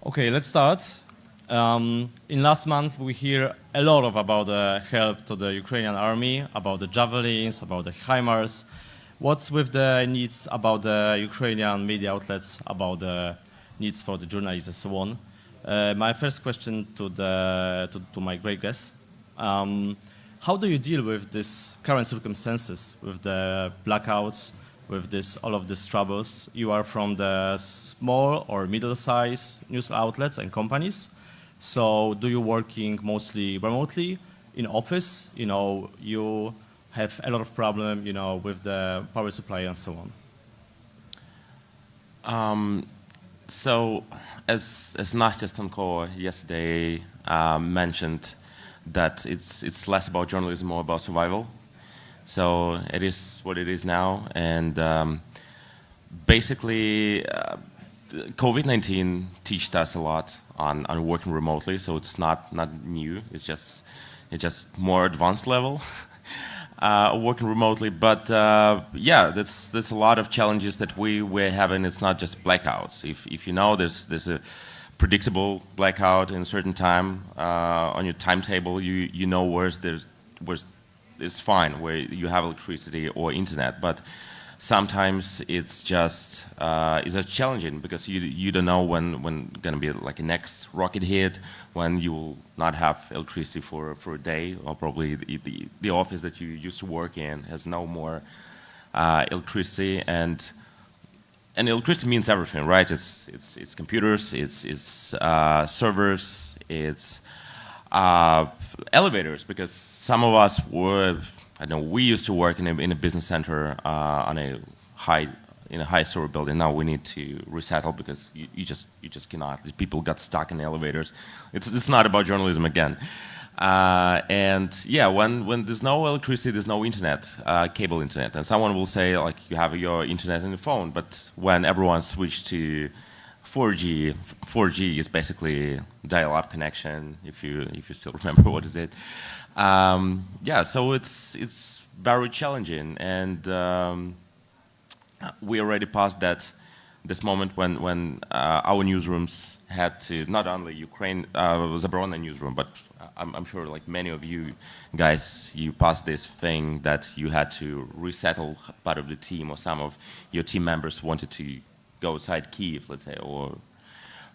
Okay, let's start. In last month, we hear a lot about the help to the Ukrainian army, about the Javelins, about the HIMARs. What's with the needs about the Ukrainian media outlets, about the needs for the journalists and so on? My first question to my great guest, how do you deal with this current circumstances, with the blackouts, with all of these troubles? You are from the small or middle-sized news outlets and companies. So do you working mostly remotely in office? You have a lot of problem, with the power supply and so on. So as Nastya Stanko yesterday mentioned, that it's less about journalism, more about survival. So it is what it is now, and basically COVID-19 taught us a lot on working remotely. So it's not new. It's just more advanced level working remotely. But yeah, that's a lot of challenges that we're having. It's not just blackouts. If you know, there's a predictable blackout in a certain time on your timetable. You know where's it's fine where you have electricity or internet, but sometimes it's just it's challenging because you don't know when gonna be like a next rocket hit, when you will not have electricity for a day, or probably the office that you used to work in has no more electricity, and electricity means everything, right? It's computers, it's servers, it's elevators, because some of us we used to work in a business center on a high story building. Now we need to resettle because you just cannot. People got stuck in the elevators. It's not about journalism again. And yeah, when there's no electricity, there's no internet, cable internet. And someone will say, like, you have your internet in the phone, but when everyone switched to 4G is basically dial-up connection, if you still remember what is it. Yeah, so it's very challenging, and we already passed this moment when our newsrooms had to, not only Ukraine, was a Zabrona newsroom, but I'm sure like many of you guys, you passed this thing that you had to resettle part of the team, or some of your team members wanted to go outside Kyiv, let's say, or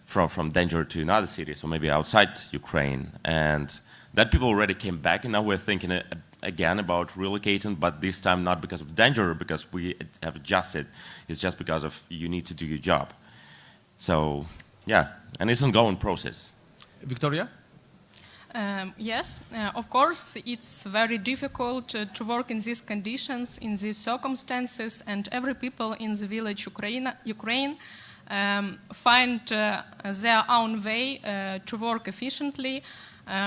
from danger to another city, so maybe outside Ukraine, and that people already came back, and now we're thinking again about relocating, but this time not because of danger, because we have adjusted. It's just because of you need to do your job. So yeah, and it's an ongoing process. Victoria? Yes, of course, it's very difficult to work in these conditions, in these circumstances, and every people in the village Ukraine find their own way to work efficiently.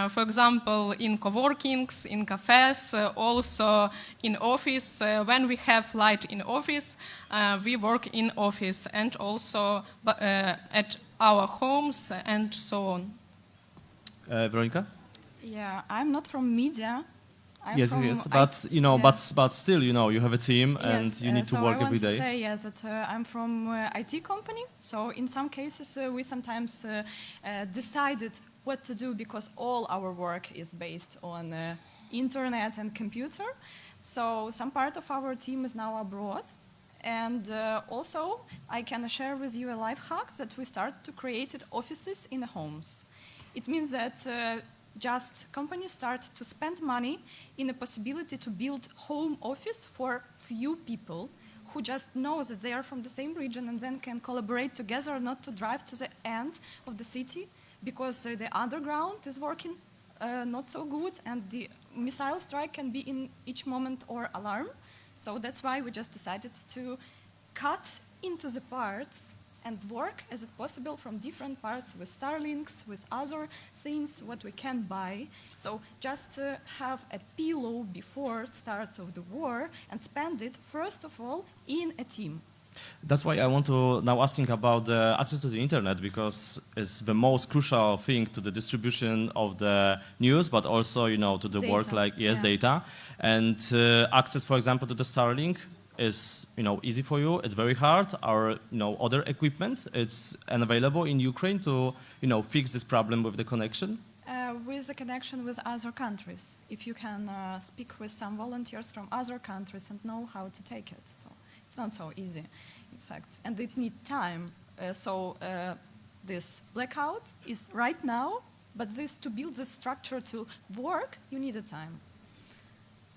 For example, in co-workings, in cafes, also in office. When we have light in office, we work in office, and also at our homes and so on. Veronica? Yeah, I'm not from media. Yes, but but still, you have a team, and you need to work every day. So I want to say, that I'm from IT company. So in some cases, we sometimes decided what to do because all our work is based on internet and computer. So some part of our team is now abroad. And also, I can share with you a life hack that we start to create offices in homes. It means that just companies start to spend money in the possibility to build home office for few people who just know that they are from the same region and then can collaborate together, not to drive to the end of the city because the underground is working not so good and the missile strike can be in each moment or alarm. So that's why we just decided to cut into the parts and work as it possible from different parts with Starlinks, with other things, what we can buy. So just have a pillow before start of the war and spend it, first of all, in a team. That's why I want to now asking about the access to the internet, because it's the most crucial thing to the distribution of the news, but also, to the data. work, data, and access, for example, to the Starlink. is easy for you. It's very hard. Our other equipment it's unavailable in Ukraine to fix this problem with the connection. With the connection with other countries, if you can speak with some volunteers from other countries and know how to take it. So it's not so easy, in fact, and it needs time. This blackout is right now, but to build this structure to work, you need a time.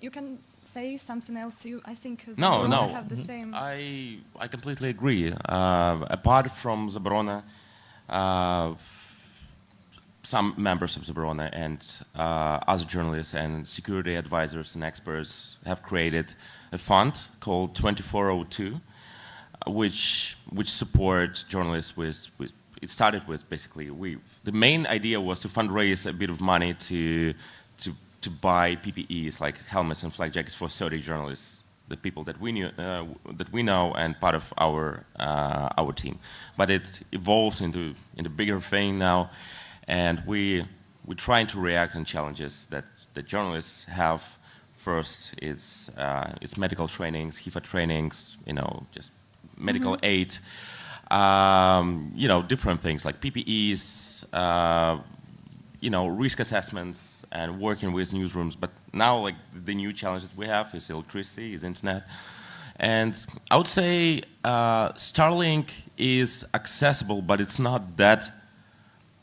You can say something else. I think No. have the same. I completely agree. Apart from Zabrona, some members of Zabrona and other journalists and security advisors and experts have created a fund called 2402, which support journalists with. It started with basically the main idea was to fundraise a bit of money to buy PPEs like helmets and flak jackets for 30 journalists, the people that we know and part of our team. But it evolved into a bigger thing now, and we're trying to react on challenges that the journalists have. First, it's medical trainings, HIFA trainings, just medical aid, different things like PPEs, risk assessments, and working with newsrooms. But now, the new challenge that we have is electricity, is internet. And I would say Starlink is accessible, but it's not that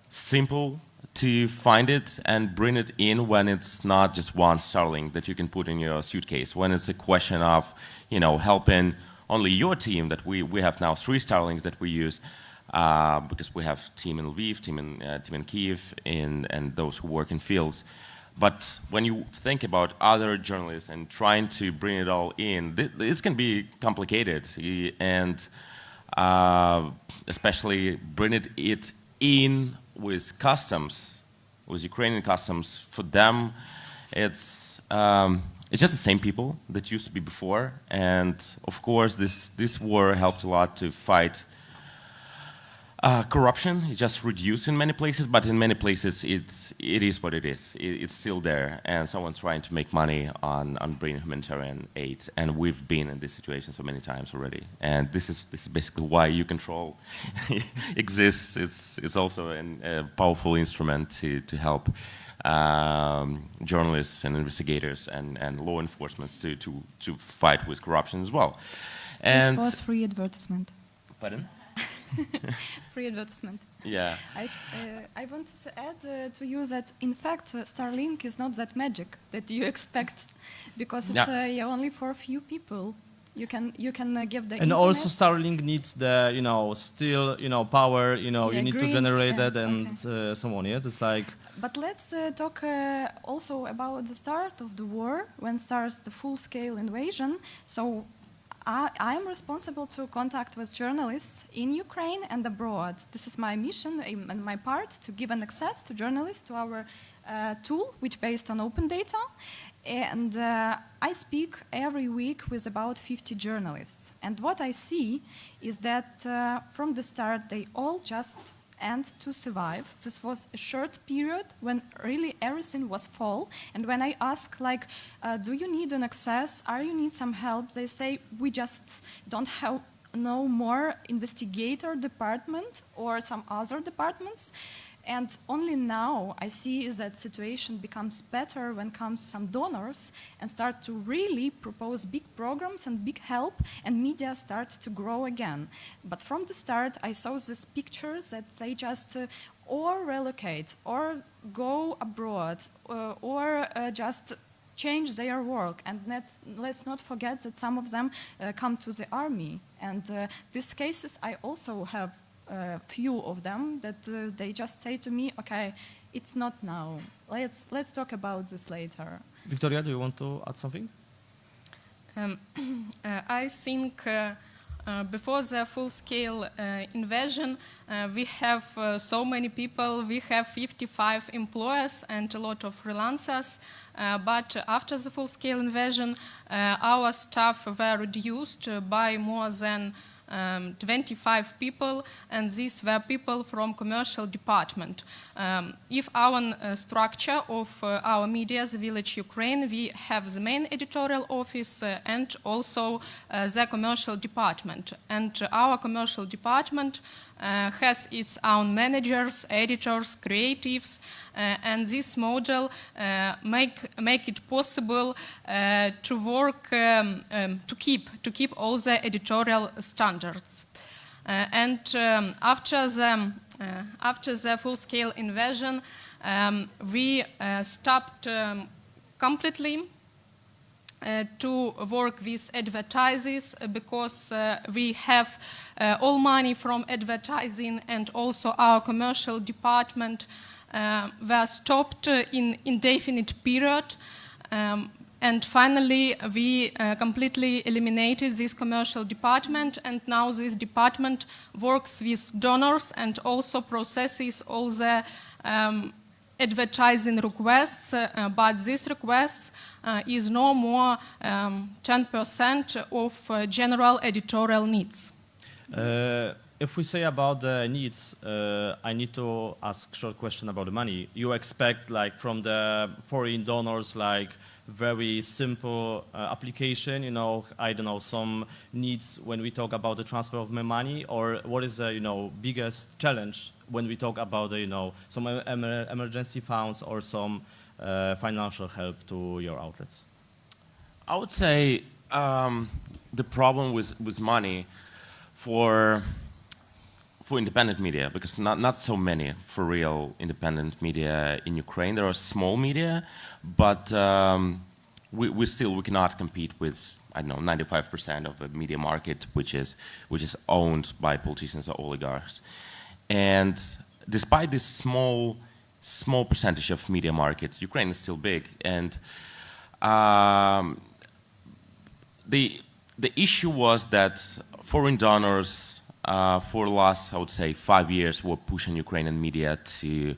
simple to find it and bring it in when it's not just one Starlink that you can put in your suitcase. When it's a question of, helping only your team, that we have now 3 Starlinks that we use, because we have team in Lviv, team in Kyiv, and those who work in fields. But when you think about other journalists and trying to bring it all in, this can be complicated, and especially bring it in with customs, with Ukrainian customs. For them, it's just the same people that used to be before, and of course, this war helped a lot to fight corruption. It's just reduced in many places, but in many places it is what it is. It's still there, and someone's trying to make money on bringing humanitarian aid, and we've been in this situation so many times already. And this is basically why YouControl exists. It's also a powerful instrument to help journalists and investigators and law enforcement to fight with corruption as well. And this was free advertisement. Pardon? Free advertisement. Yeah. I want to add to you that, in fact, Starlink is not that magic that you expect, because it's only for a few people. You can give the and internet. also Starlink needs the still power. You need to generate that and so on. Yes, it's like. But let's talk also about the start of the war, when starts the full-scale invasion. So I'm responsible to contact with journalists in Ukraine and abroad. This is my mission and my part, to give an access to journalists to our tool, which is based on open data. And I speak every week with about 50 journalists. And what I see is that from the start, they all just and to survive. This was a short period when really everything was full. And when I ask, do you need an access? Are you need some help? They say, we just don't have no more investigator department or some other departments. And only now I see that situation becomes better when comes some donors and start to really propose big programs and big help, and media starts to grow again. But from the start, I saw these pictures that they just or relocate or go abroad or just change their work. And let's not forget that some of them come to the army. And these cases, I also have few of them that they just say to me, okay, it's not now. Let's talk about this later. Victoria, do you want to add something? I think before the full-scale invasion, we have so many people. We have 55 employers and a lot of freelancers. But after the full-scale invasion, our staff were reduced by more than 25 people, and these were people from commercial department. If our structure of our media, the Village Ukraine, we have the main editorial office and also the commercial department. And our commercial department has its own managers, editors, creatives, and this model make it possible to work to keep all the editorial standards. And after the full-scale invasion, we stopped completely to work with advertisers because we have all money from advertising, and also our commercial department were stopped in indefinite period. And finally, we completely eliminated this commercial department, and now this department works with donors and also processes all the advertising requests, but these requests is no more 10% of general editorial needs. If we say about the needs, I need to ask a short question about the money. You expect, like, from the foreign donors, like, very simple application, you know, I don't know, some needs when we talk about the transfer of money, or what is the, you know, biggest challenge when we talk about, you know, some emergency funds or some financial help to your outlets? I would say the problem with money for independent media, because not so many for real independent media in Ukraine. There are small media, but we cannot compete with, I don't know, 95% of the media market, which is owned by politicians or oligarchs. And despite this small percentage of media market, Ukraine is still big. And the issue was that foreign donors for the last, I would say, 5 years were pushing Ukrainian media to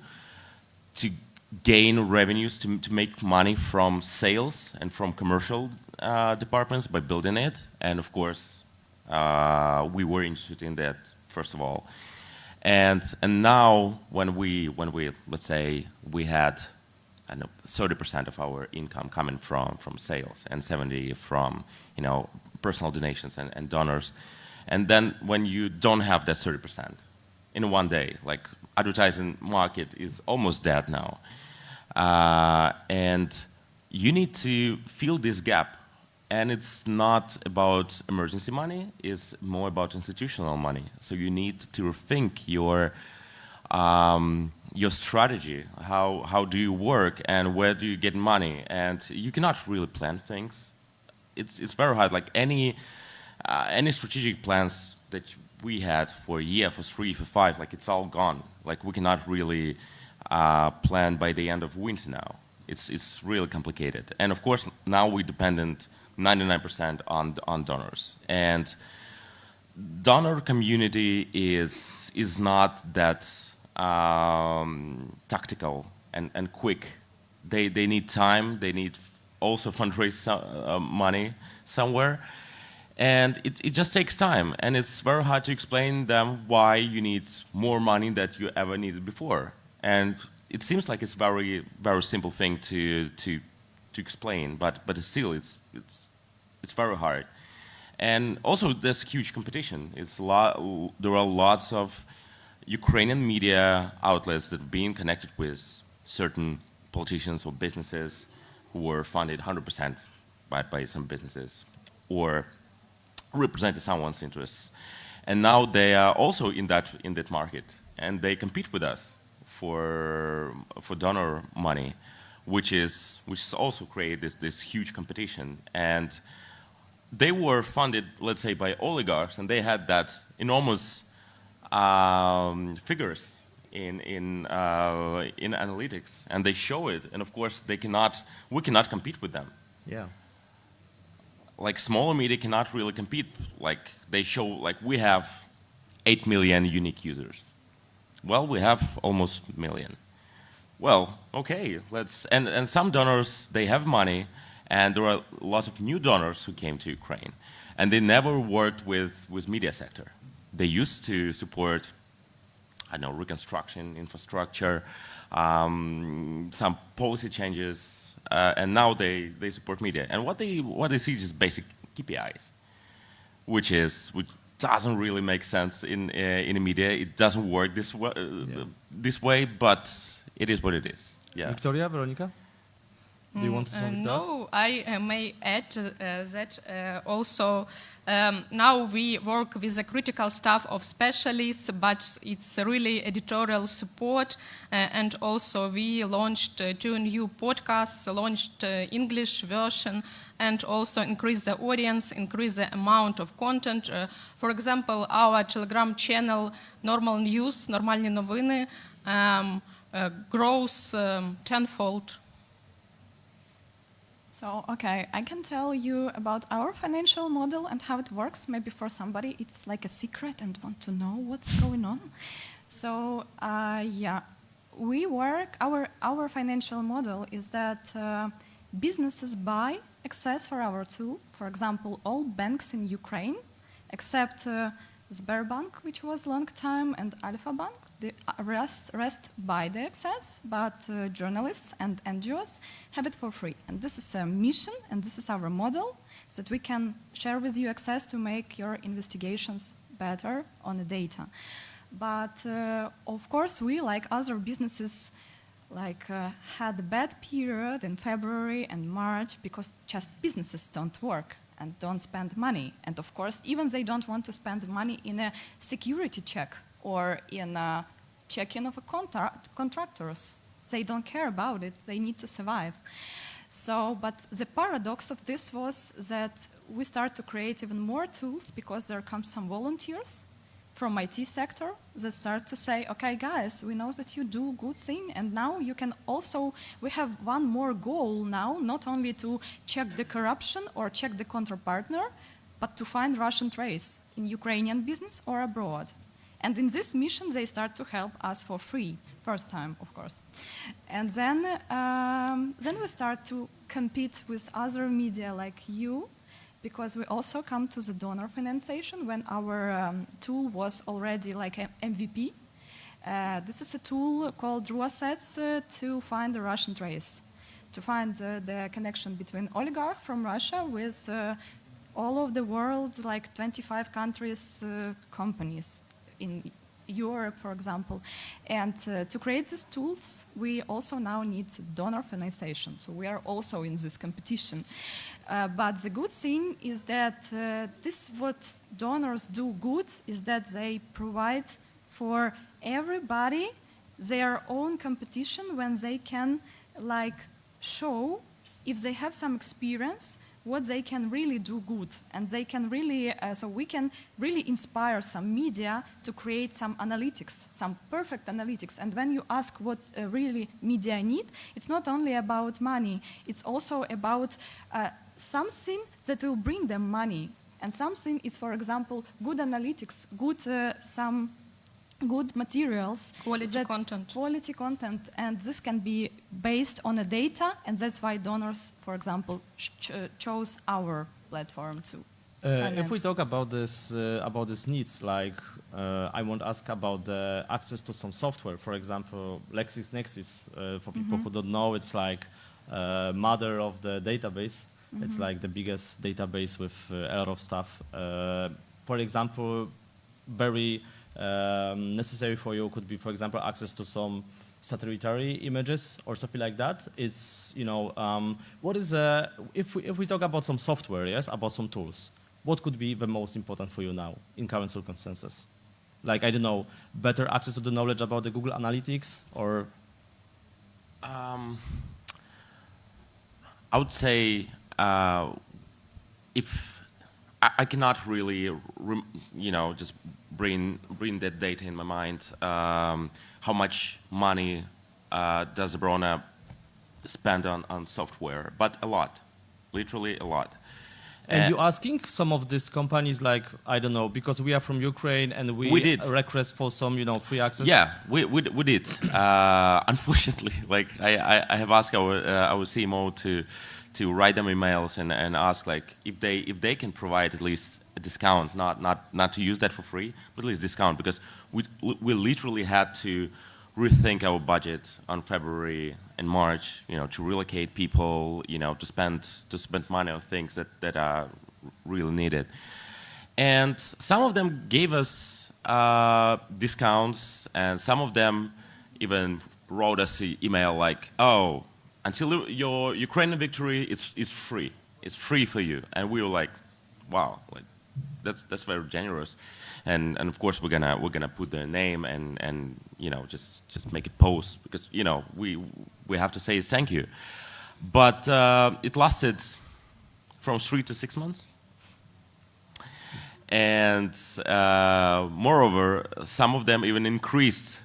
gain revenues, to make money from sales and from commercial departments by building it. And of course, we were interested in that, first of all. And now when we let's say we had, I don't know, 30% of our income coming from sales and 70% from, you know, personal donations and donors. And then when you don't have that 30% in one day, like, advertising market is almost dead now. And you need to fill this gap. And it's not about emergency money, it's more about institutional money. So you need to rethink your strategy. How do you work and where do you get money? And you cannot really plan things. It's very hard. Like any strategic plans that we had for a year, for 3, for 5, like, it's all gone. Like, we cannot really plan by the end of winter now. It's really complicated. And of course, now we're dependent 99% on donors. And donor community is not that tactical and quick. They need time. They need also fundraise money somewhere. And it just takes time, and it's very hard to explain them why you need more money than you ever needed before. And it seems like it's very, very simple thing to explain, but still it's very hard. And also there's huge competition. There are lots of Ukrainian media outlets that have been connected with certain politicians or businesses who were funded 100% by some businesses, or represented someone's interests, and now they are also in that market, and they compete with us for donor money, which is also create this huge competition. And they were funded, let's say, by oligarchs, and they had that enormous figures in analytics, and they show it, and of course we cannot compete with them. Yeah. Like, smaller media cannot really compete. Like, they show, like, we have 8 million unique users. Well, we have almost a million. Well, okay, and some donors, they have money, and there are lots of new donors who came to Ukraine. And they never worked with media sector. They used to support, I don't know, reconstruction, infrastructure, some policy changes, and now they support media. And what they see is basic KPIs, which doesn't really make sense in the media. It doesn't work this way, but it is what it is. Yeah. Victoria, Veronica? Do you want to say something? No, I may add that also now we work with a critical staff of specialists, but it's really editorial support. And also we launched 2 new podcasts, launched English version, and also increase the audience, increase the amount of content. For example, our Telegram channel, Normal News, Нормальні новини, grows tenfold. So, okay, I can tell you about our financial model and how it works. Maybe for somebody it's like a secret and want to know what's going on. So, yeah, we work, our financial model is that businesses buy access for our tool. For example, all banks in Ukraine, except Sberbank, which was long time, and Alpha Bank, the rest buy the access, but journalists and NGOs have it for free. And this is a mission, and this is our model, that we can share with you access to make your investigations better on the data. But of course, we, like other businesses, had a bad period in February and March because just businesses don't work and don't spend money. And of course, even they don't want to spend money in a security check or in a check-in of a contractors. They don't care about it. They need to survive. So, but the paradox of this was that we start to create even more tools because there comes some volunteers from IT sector that start to say, okay, guys, we know that you do good thing, and now you can also, we have one more goal now, not only to check the corruption or check the counterpartner, but to find Russian trace in Ukrainian business or abroad. And in this mission, they start to help us for free, first time, of course. And then we start to compete with other media like you, because we also come to the donor financiation when our tool was already like an MVP. This is a tool called RuAssets to find the Russian trace, to find the connection between oligarch from Russia with all of the world, like 25 countries, companies in Europe, for example. And to create these tools, we also now need donor financiation. So we are also in this competition. But the good thing is that this what donors do good is that they provide for everybody their own competition when they can show, if they have some experience, what they can really do good. And they can really, so we can really inspire some media to create some analytics, some perfect analytics. And when you ask what really media need, it's not only about money, it's also about something that will bring them money. And something is, for example, good analytics, some good materials. Quality content. Quality content, and this can be based on the data, and that's why donors, for example, chose our platform to finance. If we talk about this needs, I want to ask about the access to some software. For example, LexisNexis, for people who don't know, it's like mother of the database. It's like the biggest database with a lot of stuff. For example, very necessary for you could be, for example, access to some satellitary images or something like that. It's, what is, if we talk about some software, yes, about some tools, what could be the most important for you now in current circumstances? Like, I don't know, better access to the knowledge about the Google Analytics, or? I would say if I cannot really, just bring that data in my mind. How much money does Brona spend on software? But a lot, literally a lot. And you asking some of these companies, like, I don't know, because we are from Ukraine and we did. request for some, free access? Yeah, we did. Unfortunately, like I have asked our CMO to write them emails and ask like if they can provide at least a discount, not to use that for free, but at least discount, because we literally had to rethink our budget on February and March, to relocate people, to spend money on things that are really needed. And some of them gave us discounts, and some of them even wrote us an email like, "Oh, until your Ukrainian victory, it's free. It's free for you." And we were like, "Wow, like that's very generous." And of course we're gonna put their name and just make a post, because we have to say thank you. But it lasted from 3 to 6 months. And moreover, some of them even increased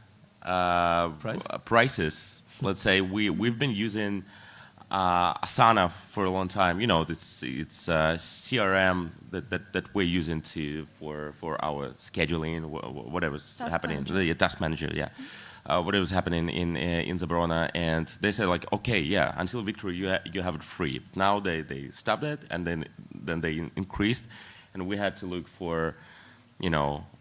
prices. Let's say we've been using Asana for a long time. It's CRM that we're using for our scheduling, whatever's happening. The task manager, yeah. Whatever's happening in Zabrona, and they said like, okay, yeah, until victory you have it free. Now they stopped it, and then they increased, and we had to look for,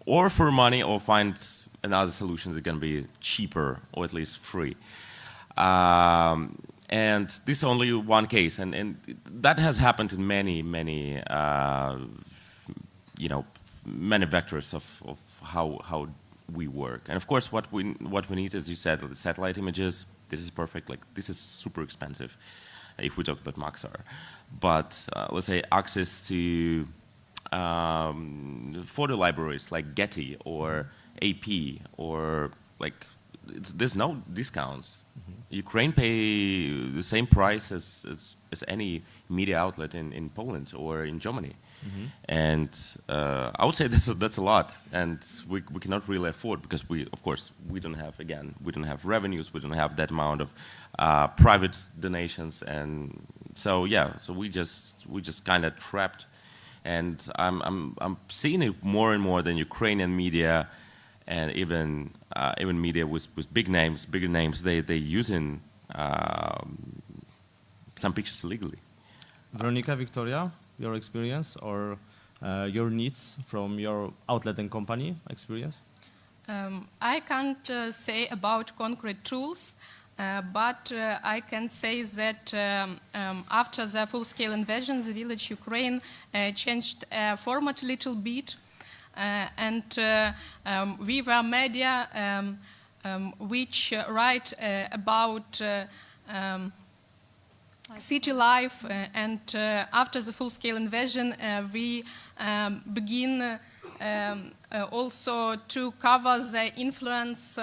or for money, or find another solution that's going to be cheaper or at least free. And this is only one case, and that has happened in many vectors of how we work. And of course, what we need, as you said, the satellite images. This is perfect. Like, this is super expensive if we talk about Maxar. But let's say access to photo libraries like Getty or AP, or like there's no discounts. Ukraine pay the same price as any media outlet in Poland or in Germany. And I would say that's a lot, and we cannot really afford, because of course we don't have revenues, we don't have that amount of private donations, and so we just kind of trapped. And I'm seeing it more and more than Ukrainian media, and even media with bigger names, they using some pictures illegally. Veronica, Victoria, your experience or your needs from your outlet and company experience? I can't say about concrete tools, but I can say that after the full-scale invasion, the Village Ukraine changed format a little bit. And we were media which write about city life, and after the full-scale invasion, we begin also to cover the influence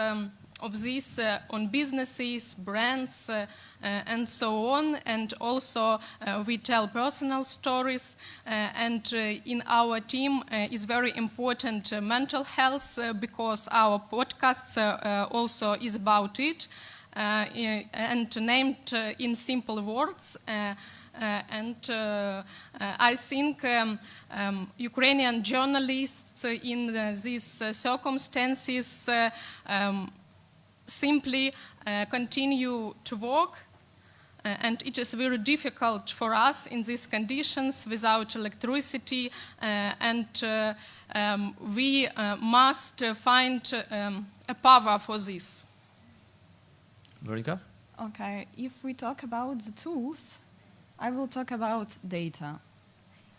of this on businesses, brands, and so on. And also we tell personal stories, and in our team is very important mental health, because our podcasts also is about it, and named in simple words. And I think Ukrainian journalists in these circumstances simply continue to work, and it is very difficult for us in these conditions without electricity, and we must find a power for this. Veronica? Okay, if we talk about the tools, I will talk about data.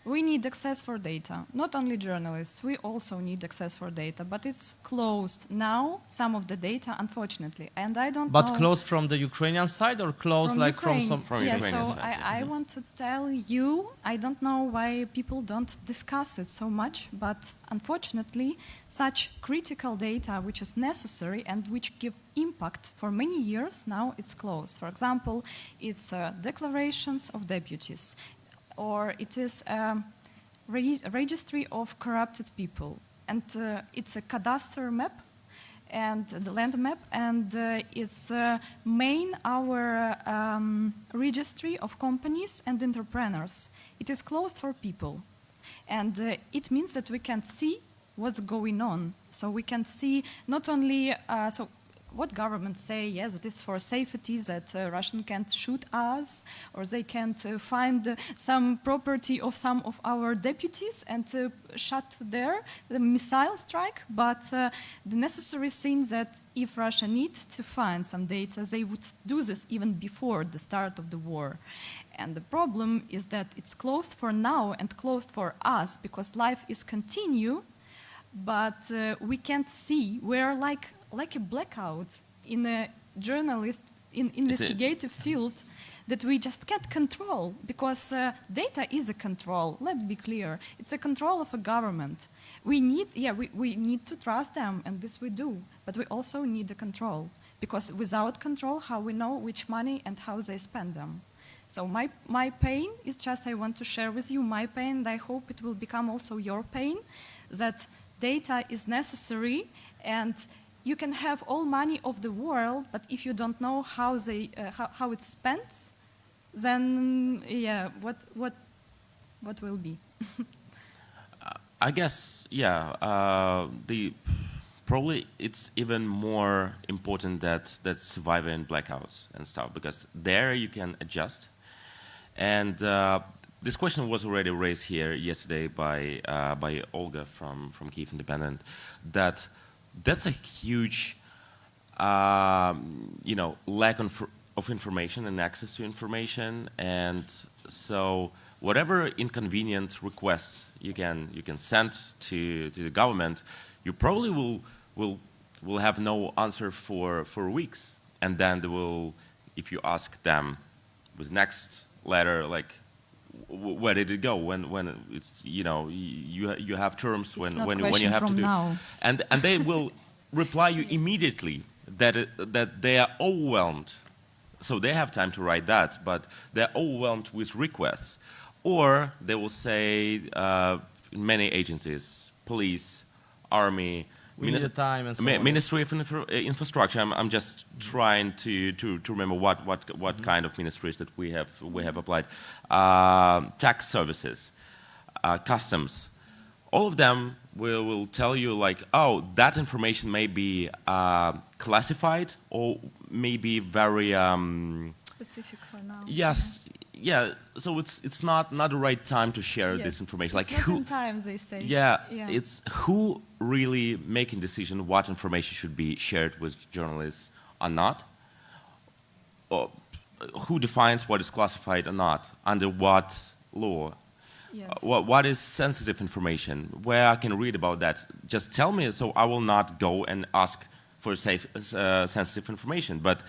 We need access for data. Not only journalists, we also need access for data, but it's closed now, some of the data, unfortunately. And I don't know... But closed from the Ukrainian side, or closed from like Ukraine. from some... From yeah, Ukrainian so side, I want to tell you, I don't know why people don't discuss it so much, but unfortunately, such critical data which is necessary and which give impact for many years, now it's closed. For example, it's declarations of deputies, or it is a registry of corrupted people, and it's a cadastre map, and the land map, and it's main our registry of companies and entrepreneurs. It is closed for people, and it means that we can see what's going on. So we can see not only what governments say, yes, that it's for safety, that Russian can't shoot us, or they can't find some property of some of our deputies and shut the missile strike. But the necessary thing that if Russia needs to find some data, they would do this even before the start of the war. And the problem is that it's closed for now and closed for us because life is continue, but we can't see. We're like a blackout in a journalist, in investigative field that we just can't control because data is a control. Let's be clear. It's a control of a government. We need to trust them, and this we do. But we also need the control because without control, how we know which money and how they spend them? So my pain is just I want to share with you my pain, and I hope it will become also your pain, that data is necessary, and you can have all money of the world, but if you don't know how how it's spent, then what will be? I guess, yeah, probably it's even more important that surviving blackouts and stuff, because there you can adjust. And this question was already raised here yesterday by Olga from Kyiv Independent, that's a huge, lack of information and access to information, and so whatever inconvenient requests you can send to the government, you probably will have no answer for weeks, and then they will, if you ask them with next letter, like, where did it go? When it's you have terms when you have to do, now. and they will reply you immediately that they are overwhelmed. So they have time to write that, but they're overwhelmed with requests, or they will say many agencies, police, army. We need the time and so on. Ministry of Infrastructure. I'm just trying to remember what kind of ministries that we have applied. Tax services, customs. All of them will tell you like, oh, that information may be classified or maybe very Specific for now. yes. Yeah, so it's not the right time to share this information. Like it's who? not in time, they say. Yeah, it's who really making decision what information should be shared with journalists or not. Or who defines what is classified or not? Under what law? Yes. What is sensitive information? Where I can read about that? Just tell me, so I will not go and ask for sensitive information. But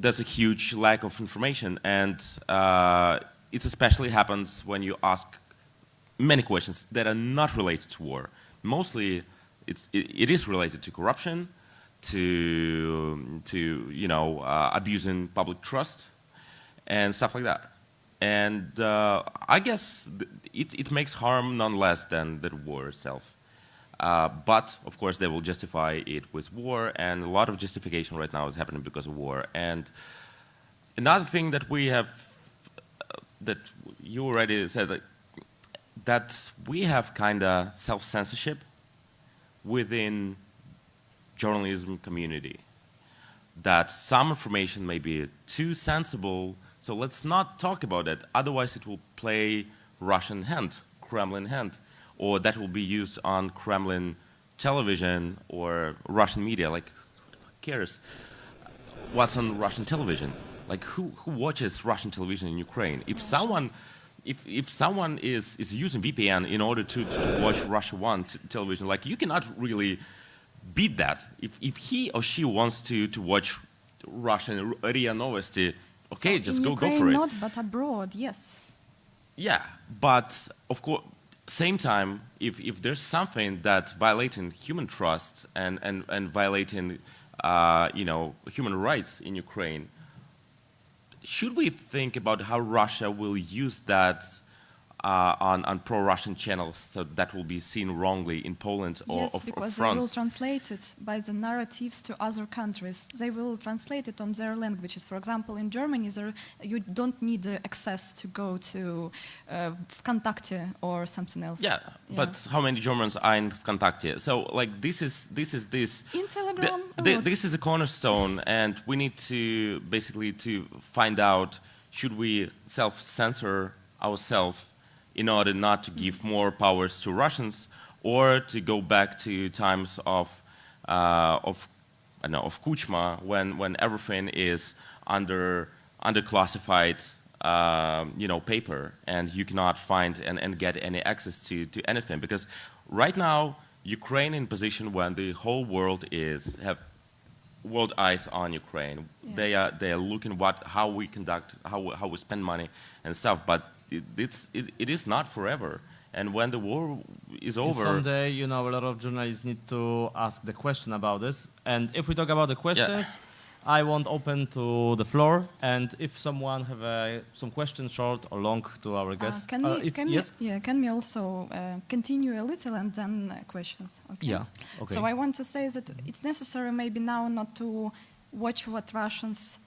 there's a huge lack of information, and it especially happens when you ask many questions that are not related to war. Mostly, it is related to corruption, to abusing public trust, and stuff like that. And I guess it makes harm none less than the war itself. But, of course, they will justify it with war, and a lot of justification right now is happening because of war. And another thing that we have, that you already said, that we have kind of self-censorship within journalism community. That some information may be too sensible, so let's not talk about it, otherwise it will play Russian hand, Kremlin hand. Or that will be used on Kremlin television or Russian media. Like, who cares what's on Russian television? Like, who watches Russian television in Ukraine? If someone is using VPN in order to watch Russia 1 television, like, you cannot really beat that. If he or she wants to watch Russian RIA Novosti, okay, so just in go Ukraine, for it. Not, but abroad, yes. Yeah, but of course, same time, if there's something that's violating human trust and violating human rights in Ukraine, should we think about how Russia will use that on pro-Russian channels, so that will be seen wrongly in Poland or Yes, because they will translate it by the narratives to other countries. They will translate it on their languages. For example, in Germany, you don't need access to go to Vkontakte or something else. Yeah, but how many Germans are in Vkontakte? So, like, this is in Telegram. This is a cornerstone, and we need to basically to find out, should we self-censor ourselves in order not to give more powers to Russians, or to go back to times of Kuchma, when everything is under classified paper, and you cannot find and get any access to anything, because right now Ukraine in position when the whole world have world eyes on Ukraine. Yeah. They are looking how we conduct, how we spend money and stuff, but it is not forever. And when the war is over, someday, a lot of journalists need to ask the question about this. And if we talk about the questions, I want open to the floor. And if someone have some questions, short or long, to our guests, can we also continue a little and then questions? Okay? Yeah. Okay. So I want to say that it's necessary maybe now not to watch what Russians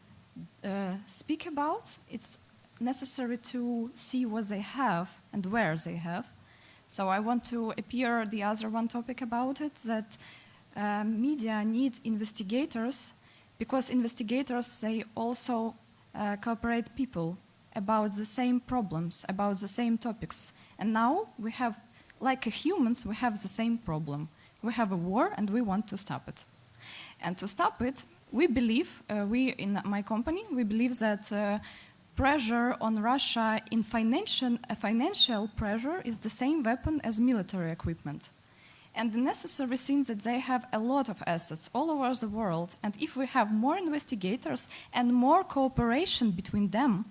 speak about. It's necessary to see what they have and where they have. So I want to appear the other one topic about it, that media need investigators, because investigators, they also cooperate people about the same problems, about the same topics. And now we have, like humans, we have the same problem. We have a war and we want to stop it. And to stop it, we believe, we in my company, we believe that pressure on Russia in financial pressure is the same weapon as military equipment. And the necessary thing that they have a lot of assets all over the world. And if we have more investigators and more cooperation between them,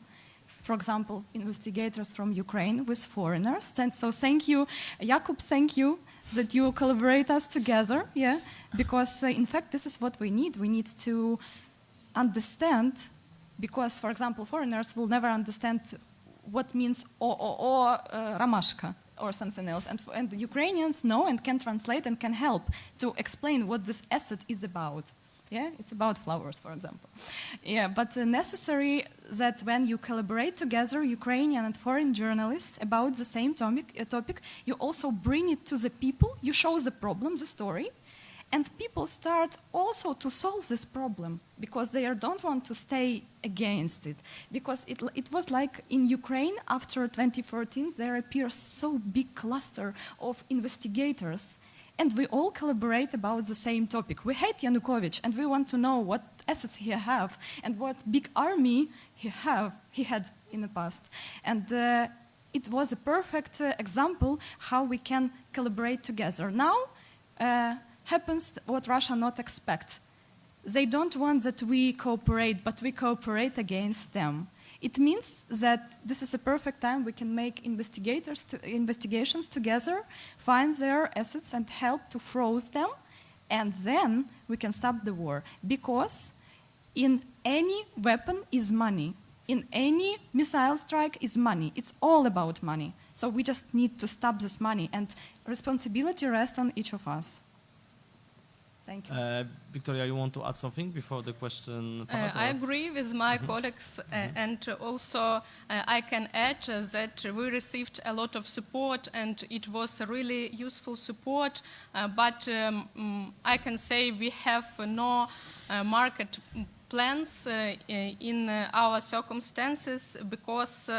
for example, investigators from Ukraine with foreigners. And so thank you, Jakub, thank you that you collaborate us together. Yeah, because in fact, this is what we need. We need to understand, because, for example, foreigners will never understand what means Ramashka or something else. And the Ukrainians know and can translate and can help to explain what this asset is about. Yeah, it's about flowers, for example. Yeah, but necessary that when you collaborate together, Ukrainian and foreign journalists, about the same topic, you also bring it to the people, you show the problem, the story, and people start also to solve this problem because they don't want to stay against it. Because it was like in Ukraine after 2014, there appears so big cluster of investigators, and we all collaborate about the same topic. We hate Yanukovych, and we want to know what assets he have and what big army he had in the past. And it was a perfect example how we can collaborate together. Now, happens what Russia not expect. They don't want that we cooperate, but we cooperate against them. It means that this is a perfect time we can make investigations together, find their assets and help to freeze them, and then we can stop the war. Because in any weapon is money. In any missile strike is money. It's all about money. So we just need to stop this money, and responsibility rests on each of us. Thank you. Victoria, you want to add something before the question? I agree with my colleagues, and also I can add that we received a lot of support, and it was a really useful support, but I can say we have no market plans in our circumstances, because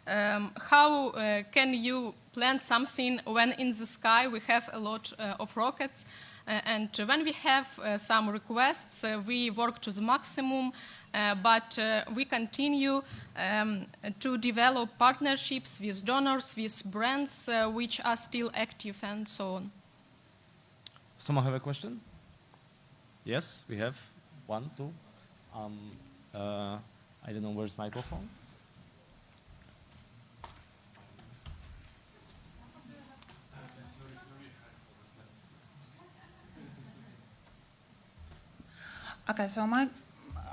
how can you plan something when in the sky we have a lot of rockets? And when we have some requests, we work to the maximum, but we continue to develop partnerships with donors, with brands which are still active, and so on. Someone have a question? Yes, we have one, two. I don't know where's the microphone. Okay, so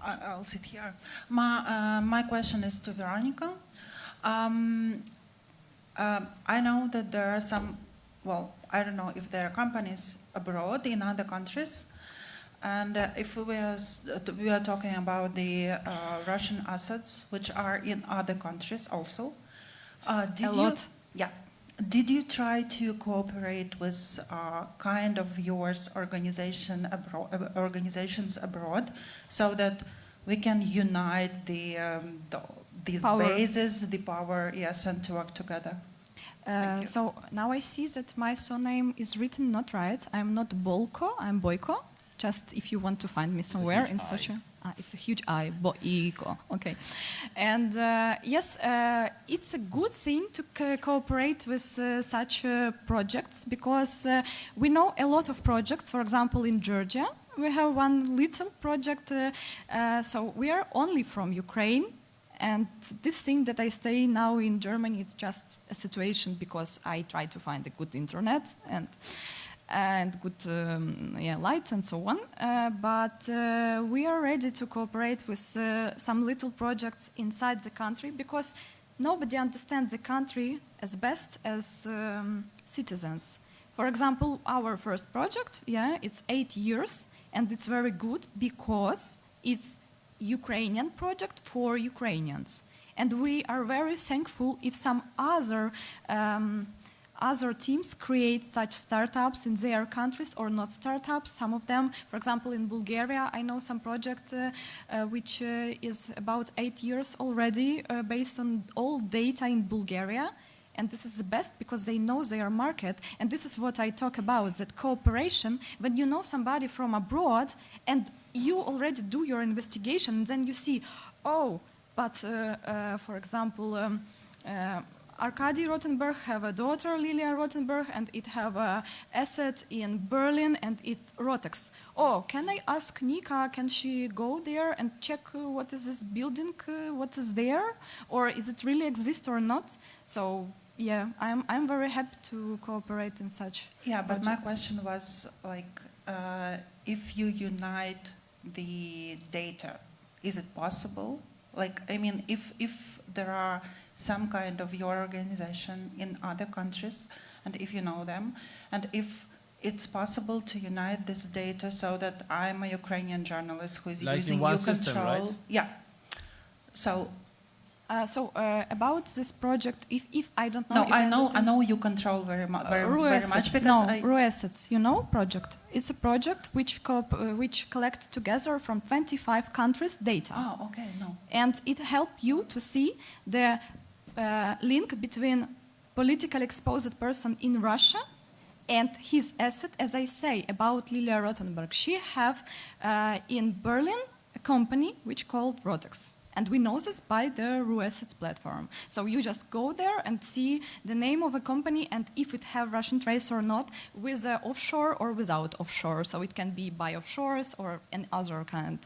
I'll sit here. My question is to Veronica. I know that there are some, well, I don't know if there are companies abroad in other countries. And if we are talking about the Russian assets, which are in other countries also, did you? lot. Yeah. Did you try to cooperate with kind of yours organizations abroad, so that we can unite these Power. bases, the power, yes, and to work together? Thank you. So now I see that my surname is written not right. I'm not Bolko, I'm Boyko. Just if you want to find me somewhere in such a... it's a huge I, Boiko, okay. And yes, it's a good thing to cooperate with such projects, because we know a lot of projects. For example, in Georgia, we have one little project. So we are only from Ukraine. And this thing that I stay now in Germany, it's just a situation because I try to find a good internet and good light and so on. But we are ready to cooperate with some little projects inside the country, because nobody understands the country as best as citizens. For example, our first project, it's 8 years, and it's very good because it's Ukrainian project for Ukrainians. And we are very thankful if some other teams create such startups in their countries, or not startups. Some of them, for example, in Bulgaria, I know some project which is about 8 years already, based on all data in Bulgaria. And this is the best because they know their market. And this is what I talk about, that cooperation, when you know somebody from abroad and you already do your investigation, and then you see, oh, but for example, Arkady Rotenberg have a daughter, Lilia Rotenberg, and it have a asset in Berlin, and it's Rotex. Oh, can I ask Nika, can she go there and check what is this building, what is there, or is it really exist or not? So yeah, I'm very happy to cooperate in such but projects. my question was like, if you unite the data, is it possible? Like, I mean, if there are some kind of your organization in other countries, and if you know them, and if it's possible to unite this data so that I'm a Ukrainian journalist who is Like using in one you system, control. right? Yeah. So about this project, if I don't know... no, if I understand- know you control very much because no, RUAssets, you know, project. It's a project which collects together from 25 countries data. Oh, okay, no. And it helps you to see the link between politically exposed person in Russia and his asset, as I say, about Lilia Rotenberg. She have in Berlin a company which called Rotex. And we know this by the RUAssets platform. So you just go there and see the name of a company and if it have Russian trace or not, with offshore or without offshore. So it can be by offshores or an other kind.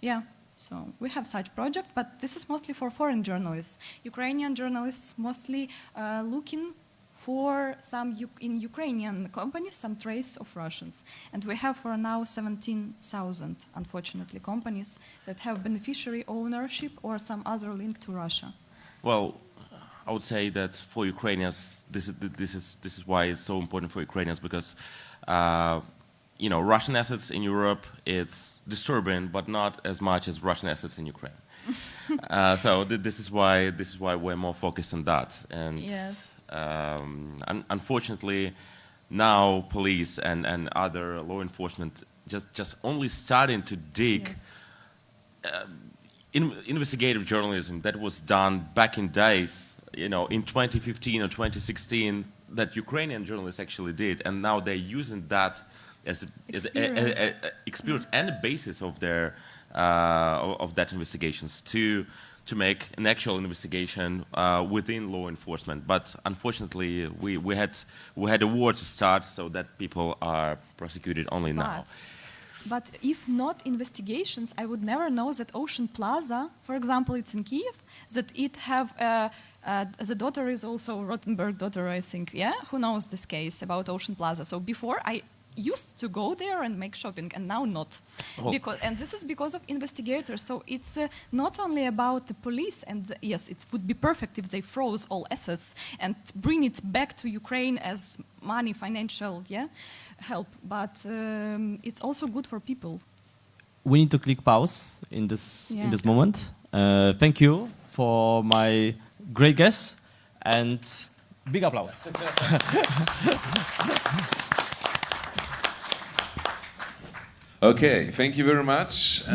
Yeah, so we have such project, but this is mostly for foreign journalists. Ukrainian journalists mostly looking for some in Ukrainian companies, some trace of Russians. And we have for now 17,000, unfortunately, companies that have beneficiary ownership or some other link to Russia. Well, I would say that for Ukrainians, this is why it's so important for Ukrainians, because Russian assets in Europe, it's disturbing, but not as much as Russian assets in Ukraine. So this is why we're more focused on that. And yes. Unfortunately, now police and other law enforcement just only starting to dig investigative journalism that was done back in days, in 2015 or 2016, that Ukrainian journalists actually did, and now they're using that as experience and the basis of their of that investigations to make an actual investigation within law enforcement. But unfortunately, we had a war to start, so that people are prosecuted only now. But if not investigations, I would never know that Ocean Plaza, for example, it's in Kyiv, that it have the daughter is also Rotenberg daughter, I think. Yeah, who knows this case about Ocean Plaza? So before used to go there and make shopping, and now not. Well- And this is because of investigators. So it's not only about the police, and yes, it would be perfect if they froze all assets and bring it back to Ukraine as money, financial, help. But it's also good for people. We need to click pause in this moment. Thank you for my great guest and big applause. Okay, thank you very much. And